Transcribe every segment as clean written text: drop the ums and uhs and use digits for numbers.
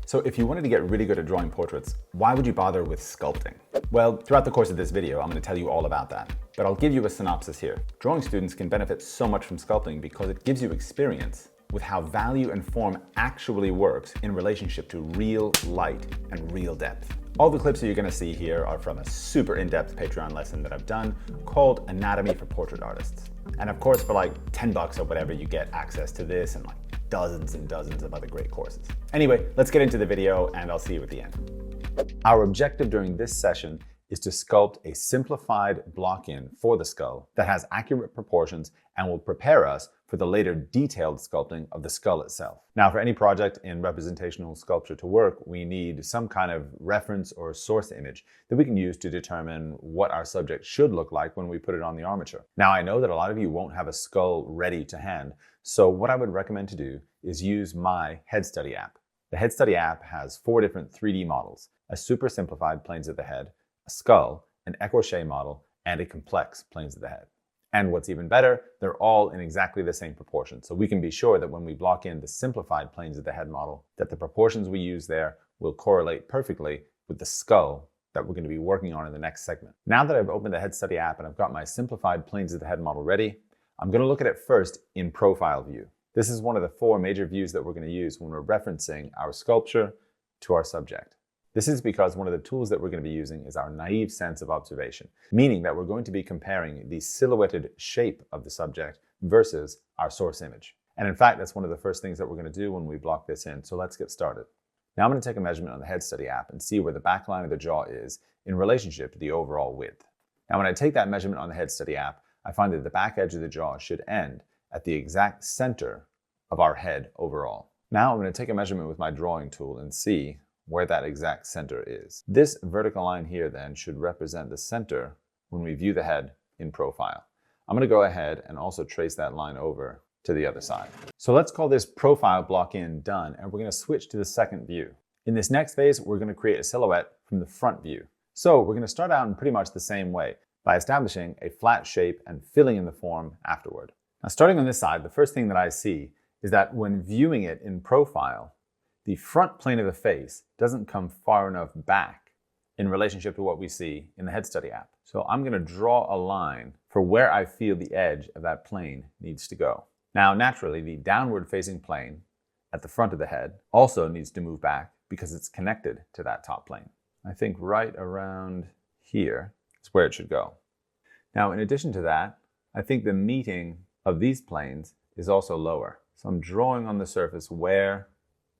So if you wanted to get really good at drawing portraits, why would you bother with sculpting? Well, throughout the course of this video, I'm going to tell you all about that. But I'll give you a synopsis here. Drawing students can benefit so much from sculpting because it gives you experience with how value and form actually works in relationship to real light and real depth. All the clips that you're going to see here are from a super in-depth Patreon lesson that I've done called Anatomy for Portrait Artists. And of course, for like $10 or whatever, you get access to this and like dozens and dozens of other great courses. Anyway, let's get into the video and I'll see you at the end. Our objective during this session is to sculpt a simplified block-in for the skull that has accurate proportions and will prepare us for the later detailed sculpting of the skull itself. Now, for any project in representational sculpture to work, we need some kind of reference or source image that we can use to determine what our subject should look like when we put it on the armature. Now, I know that a lot of you won't have a skull ready to hand, so what I would recommend to do is use my Head Study app. The Head Study app has 4 different 3D models, a super simplified planes of the head, a skull, an écorché model, and a complex planes of the head. And what's even better, they're all in exactly the same proportion. So we can be sure that when we block in the simplified planes of the head model, that the proportions we use there will correlate perfectly with the skull that we're going to be working on in the next segment. Now that I've opened the Head Study app and I've got my simplified planes of the head model ready, I'm going to look at it first in profile view. This is one of the 4 major views that we're going to use when we're referencing our sculpture to our subject. This is because one of the tools that we're going to be using is our naive sense of observation, meaning that we're going to be comparing the silhouetted shape of the subject versus our source image. And in fact, that's one of the first things that we're going to do when we block this in. So let's get started. Now I'm going to take a measurement on the Head Study app and see where the back line of the jaw is in relationship to the overall width. Now when I take that measurement on the Head Study app, I find that the back edge of the jaw should end at the exact center of our head overall. Now I'm going to take a measurement with my drawing tool and see where that exact center is. This vertical line here then should represent the center when we view the head in profile. I'm going to go ahead and also trace that line over to the other side. So let's call this profile block in done, and we're going to switch to the second view. In this next phase, we're going to create a silhouette from the front view. So we're going to start out in pretty much the same way by establishing a flat shape and filling in the form afterward. Now starting on this side, the first thing that I see is that when viewing it in profile, the front plane of the face doesn't come far enough back in relationship to what we see in the Head Study app. So I'm going to draw a line for where I feel the edge of that plane needs to go. Now, naturally, the downward facing plane at the front of the head also needs to move back because it's connected to that top plane. I think right around here is where it should go. Now, in addition to that, I think the meeting of these planes is also lower. So I'm drawing on the surface where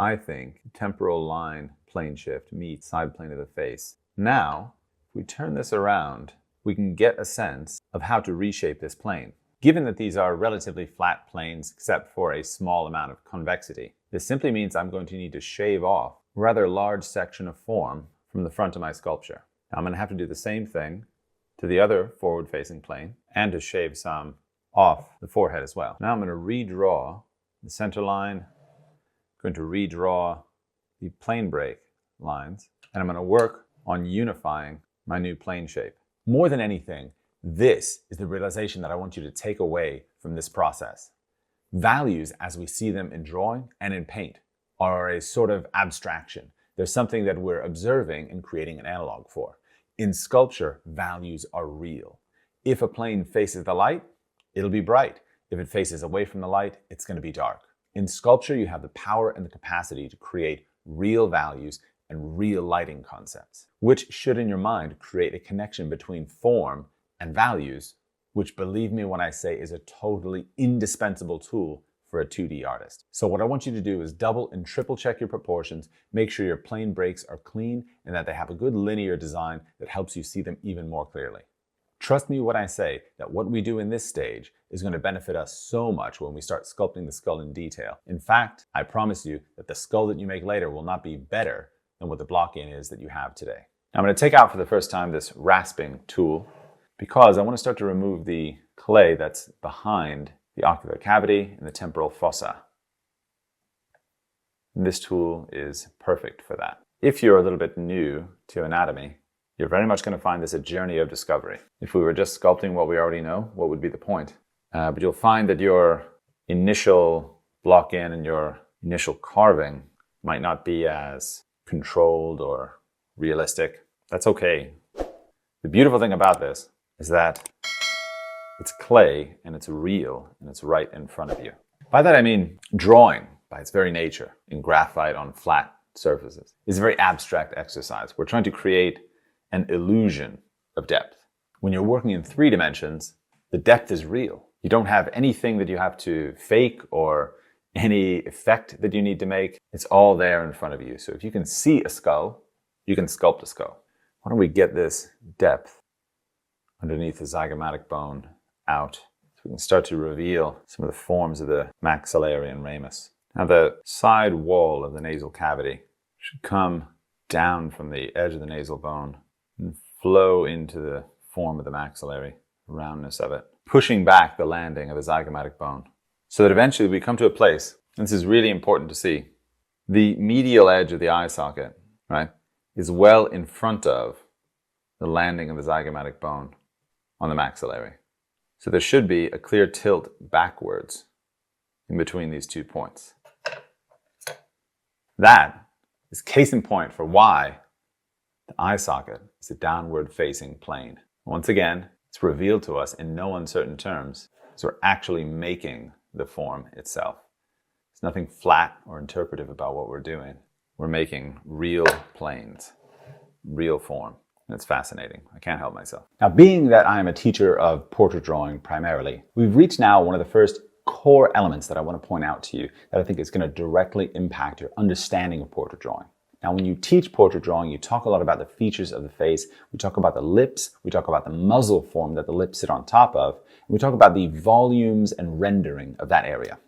I think temporal line plane shift meets side plane of the face. Now, if we turn this around, we can get a sense of how to reshape this plane. Given that these are relatively flat planes except for a small amount of convexity, this simply means I'm going to need to shave off a rather large section of form from the front of my sculpture. Now I'm going to have to do the same thing to the other forward-facing plane and to shave some off the forehead as well. Now I'm going to redraw the center line, going to redraw the plane break lines, and I'm going to work on unifying my new plane shape. More than anything, this is the realization that I want you to take away from this process. Values, as we see them in drawing and in paint, are a sort of abstraction. There's something that we're observing and creating an analog for. In sculpture, values are real. If a plane faces the light, it'll be bright. If it faces away from the light, it's going to be dark. In sculpture, you have the power and the capacity to create real values and real lighting concepts, which should in your mind create a connection between form and values, which, believe me when I say, is a totally indispensable tool for a 2D artist. So what I want you to do is double and triple check your proportions, make sure your plane breaks are clean and that they have a good linear design that helps you see them even more clearly. Trust me when I say that what we do in this stage is going to benefit us so much when we start sculpting the skull in detail. In fact, I promise you that the skull that you make later will not be better than what the block-in is that you have today. Now I'm going to take out for the first time this rasping tool because I want to start to remove the clay that's behind the ocular cavity and the temporal fossa. And this tool is perfect for that. If you're a little bit new to anatomy, you're very much going to find this a journey of discovery. If we were just sculpting what we already know, what would be the point? But you'll find that your initial block-in and your initial carving might not be as controlled or realistic. That's okay. The beautiful thing about this is that it's clay and it's real and it's right in front of you. By that I mean drawing, by its very nature, in graphite on flat surfaces, is a very abstract exercise. We're trying to create an illusion of depth. When you're working in 3 dimensions, the depth is real. You don't have anything that you have to fake or any effect that you need to make. It's all there in front of you. So if you can see a skull, you can sculpt a skull. Why don't we get this depth underneath the zygomatic bone out so we can start to reveal some of the forms of the maxillary and ramus. Now the side wall of the nasal cavity should come down from the edge of the nasal bone and flow into the form of the maxillary, the roundness of it, pushing back the landing of the zygomatic bone so that eventually we come to a place, and this is really important to see, the medial edge of the eye socket, right, is well in front of the landing of the zygomatic bone on the maxillary. So there should be a clear tilt backwards in between these 2 points. That is case in point for why the eye socket is a downward facing plane. Once again, it's revealed to us in no uncertain terms, because we're actually making the form itself. There's nothing flat or interpretive about what we're doing. We're making real planes, real form. And it's fascinating. I can't help myself. Now, being that I am a teacher of portrait drawing primarily, we've reached now one of the first core elements that I want to point out to you that I think is going to directly impact your understanding of portrait drawing. Now, when you teach portrait drawing, you talk a lot about the features of the face. We talk about the lips. We talk about the muzzle form that the lips sit on top of. And we talk about the volumes and rendering of that area.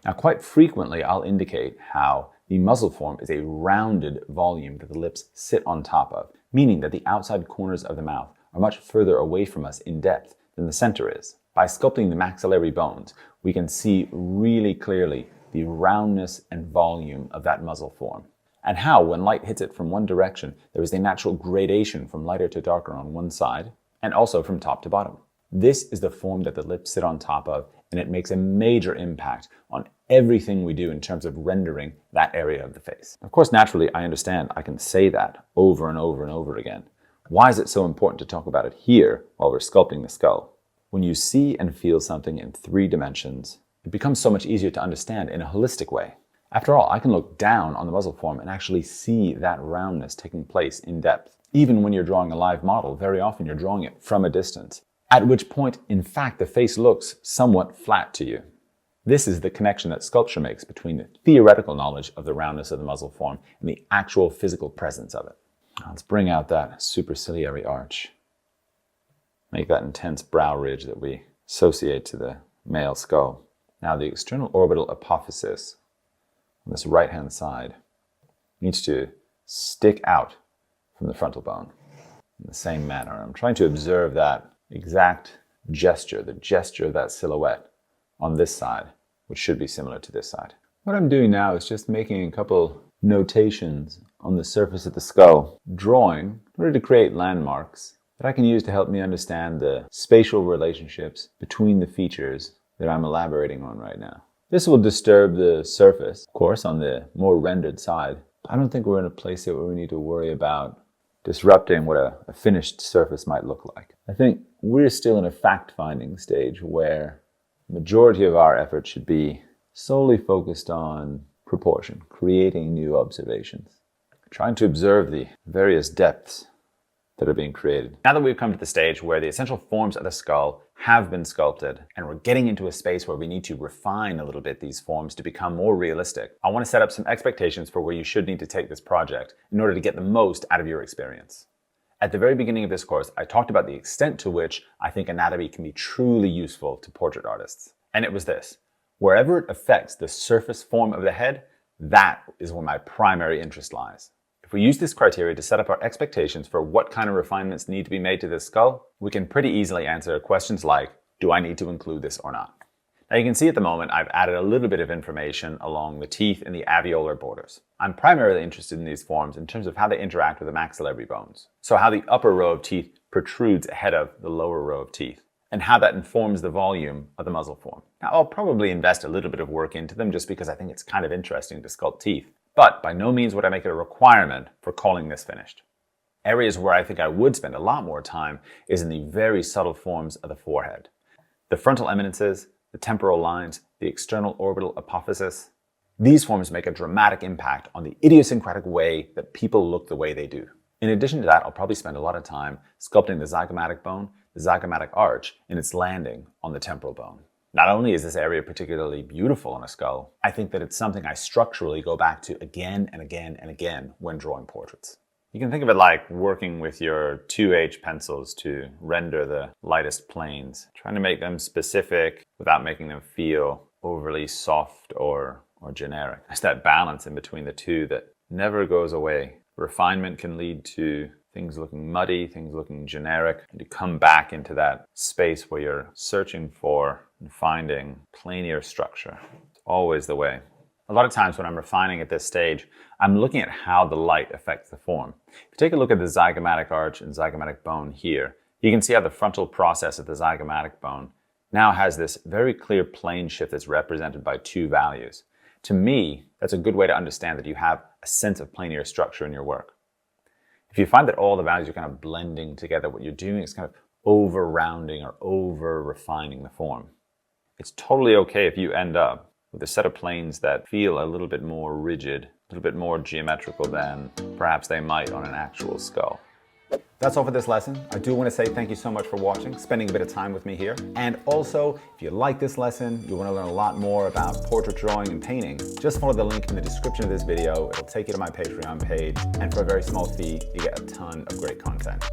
Now, quite frequently, I'll indicate how the muzzle form is a rounded volume that the lips sit on top of, meaning that the outside corners of the mouth are much further away from us in depth than the center is. By sculpting the maxillary bones, we can see really clearly the roundness and volume of that muzzle form, and how, when light hits it from one direction, there is a natural gradation from lighter to darker on one side, and also from top to bottom. This is the form that the lips sit on top of, and it makes a major impact on everything we do in terms of rendering that area of the face. Of course, naturally, I understand I can say that over and over and over again. Why is it so important to talk about it here while we're sculpting the skull? When you see and feel something in 3 dimensions, it becomes so much easier to understand in a holistic way. After all, I can look down on the muzzle form and actually see that roundness taking place in depth. Even when you're drawing a live model, very often you're drawing it from a distance, at which point, in fact, the face looks somewhat flat to you. This is the connection that sculpture makes between the theoretical knowledge of the roundness of the muzzle form and the actual physical presence of it. Now, let's bring out that superciliary arch. Make that intense brow ridge that we associate to the male skull. Now, the external orbital apophysis on this right-hand side needs to stick out from the frontal bone in the same manner. I'm trying to observe that exact gesture, the gesture of that silhouette on this side, which should be similar to this side. What I'm doing now is just making a couple notations on the surface of the skull, drawing in order to create landmarks that I can use to help me understand the spatial relationships between the features that I'm elaborating on right now. This will disturb the surface, of course, on the more rendered side. I don't think we're in a place yet where we need to worry about disrupting what a finished surface might look like. I think we're still in a fact-finding stage where the majority of our effort should be solely focused on proportion, creating new observations, trying to observe the various depths that are being created. Now that we've come to the stage where the essential forms of the skull have been sculpted and we're getting into a space where we need to refine a little bit these forms to become more realistic, I want to set up some expectations for where you should need to take this project in order to get the most out of your experience. At the very beginning of this course, I talked about the extent to which I think anatomy can be truly useful to portrait artists. And it was this: wherever it affects the surface form of the head, that is where my primary interest lies. If we use this criteria to set up our expectations for what kind of refinements need to be made to this skull, we can pretty easily answer questions like, do I need to include this or not? Now you can see at the moment I've added a little bit of information along the teeth and the alveolar borders. I'm primarily interested in these forms in terms of how they interact with the maxillary bones. So how the upper row of teeth protrudes ahead of the lower row of teeth, and how that informs the volume of the muzzle form. Now I'll probably invest a little bit of work into them just because I think it's kind of interesting to sculpt teeth. but by no means would I make it a requirement for calling this finished. Areas where I think I would spend a lot more time is in the very subtle forms of the forehead. The frontal eminences, the temporal lines, the external orbital apophysis. These forms make a dramatic impact on the idiosyncratic way that people look the way they do. In addition to that, I'll probably spend a lot of time sculpting the zygomatic bone, the zygomatic arch, in its landing on the temporal bone. Not only is this area particularly beautiful on a skull, I think that it's something I structurally go back to again and again and again when drawing portraits. You can think of it like working with your 2H pencils to render the lightest planes, trying to make them specific without making them feel overly soft or generic. It's that balance in between the two that never goes away. Refinement can lead to things looking muddy, things looking generic, and you come back into that space where you're searching for and finding planar structure. It's always the way. A lot of times when I'm refining at this stage, I'm looking at how the light affects the form. If you take a look at the zygomatic arch and zygomatic bone here, you can see how the frontal process of the zygomatic bone now has this very clear plane shift that's represented by two values. To me, that's a good way to understand that you have a sense of planar structure in your work. If you find that all the values are kind of blending together, what you're doing is kind of over-rounding or over-refining the form. It's totally okay if you end up with a set of planes that feel a little bit more rigid, a little bit more geometrical than perhaps they might on an actual skull. That's all for this lesson. I do want to say thank you so much for watching, spending a bit of time with me here. And also, if you like this lesson, you want to learn a lot more about portrait drawing and painting, just follow the link in the description of this video. It'll take you to my Patreon page. And for a very small fee, you get a ton of great content.